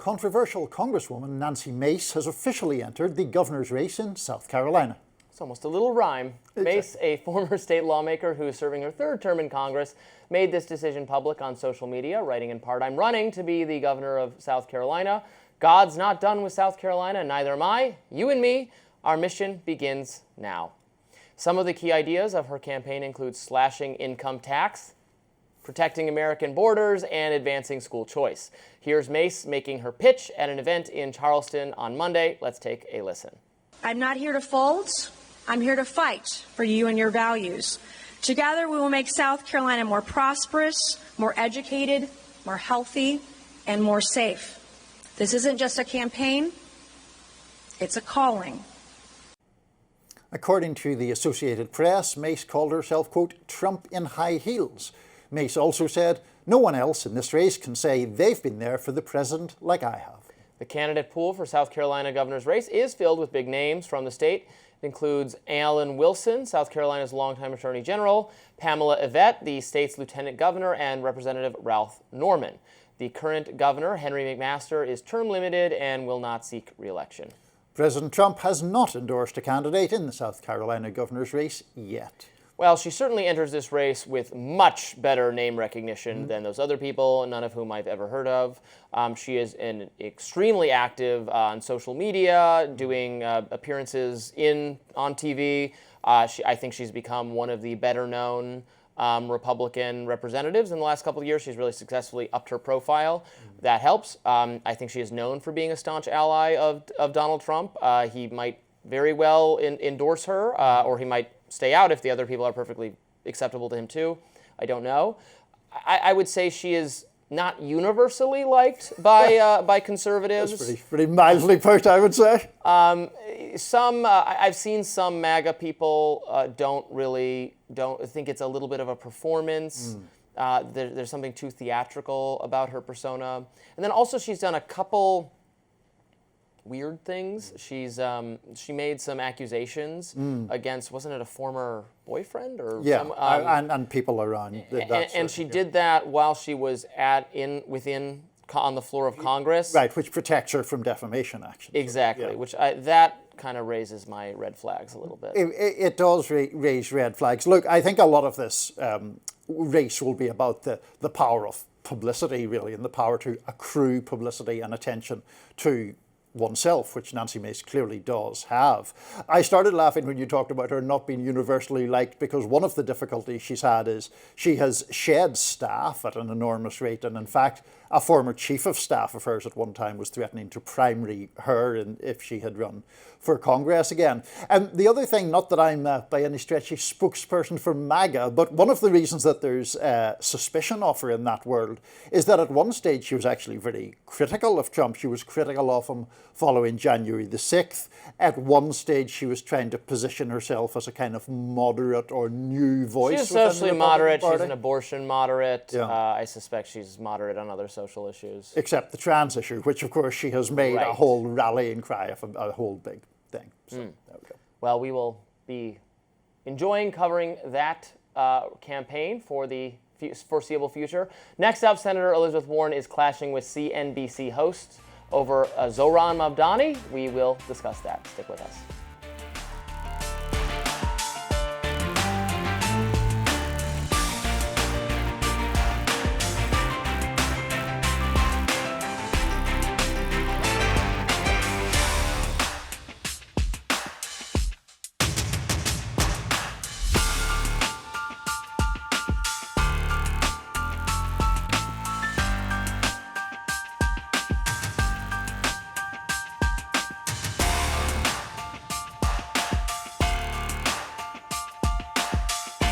Controversial Congresswoman Nancy Mace has officially entered the governor's race in South Carolina. It's almost a little rhyme. Mace, a former state lawmaker who is serving her third term in Congress, made this decision public on social media, writing in part, "I'm running to be the governor of South Carolina. God's not done with South Carolina, neither am I. You and me, our mission begins now." Some of the key ideas of her campaign include slashing income tax, protecting American borders, and advancing school choice. Here's Mace making her pitch at an event in Charleston on Monday. Let's take a listen. I'm not here to fold. I'm here to fight for you and your values. Together, we will make South Carolina more prosperous, more educated, more healthy, and more safe. This isn't just a campaign, it's a calling. According to the Associated Press, Mace called herself, quote, Trump in high heels. Mace also said, no one else in this race can say they've been there for the president like I have. The candidate pool for South Carolina governor's race is filled with big names from the state. It includes Alan Wilson, South Carolina's longtime attorney general, Pamela Yvette, the state's lieutenant governor, and Representative Ralph Norman. The current governor, Henry McMaster, is term limited and will not seek re-election. President Trump has not endorsed a candidate in the South Carolina governor's race yet. Well, she certainly enters this race with much better name recognition than those other people, none of whom I've ever heard of. She is extremely active on social media, doing appearances on TV. I think she's become one of the better-known Republican representatives in the last couple of years. She's really successfully upped her profile. That helps. I think she is known for being a staunch ally of Donald Trump. He might very well endorse her, or he might stay out if the other people are perfectly acceptable to him too. I don't know. I would say she is not universally liked by conservatives. That's pretty mildly put, I would say. I've seen some MAGA people don't think it's a little bit of a performance. There's something too theatrical about her persona. And then also she's done a couple weird things. She made some accusations against, wasn't it a former boyfriend or and people around and she did that while she was on the floor of Congress, right, which protects her from defamation action. Exactly, which that kind of raises my red flags a little bit. It does raise red flags. Look, I think a lot of this race will be about the power of publicity, really, and the power to accrue publicity and attention to oneself, which Nancy Mace clearly does have. I started laughing when you talked about her not being universally liked, because one of the difficulties she's had is she has shed staff at an enormous rate, and in fact a former chief of staff of hers at one time was threatening to primary her if she had run for Congress again. And the other thing, not that I'm by any stretch a spokesperson for MAGA, but one of the reasons that there's suspicion of her in that world is that at one stage she was actually very critical of Trump. She was critical of him following January the 6th. At one stage she was trying to position herself as a kind of moderate or new voice. She's socially moderate, she's an abortion moderate. Yeah. I suspect she's moderate on other social issues. Except the trans issue, which of course she has made a whole rallying cry of a whole big thing. So there we go. Well, we will be enjoying covering that campaign for the foreseeable future. Next up, Senator Elizabeth Warren is clashing with CNBC hosts over Zohran Mamdani. We will discuss that. Stick with us.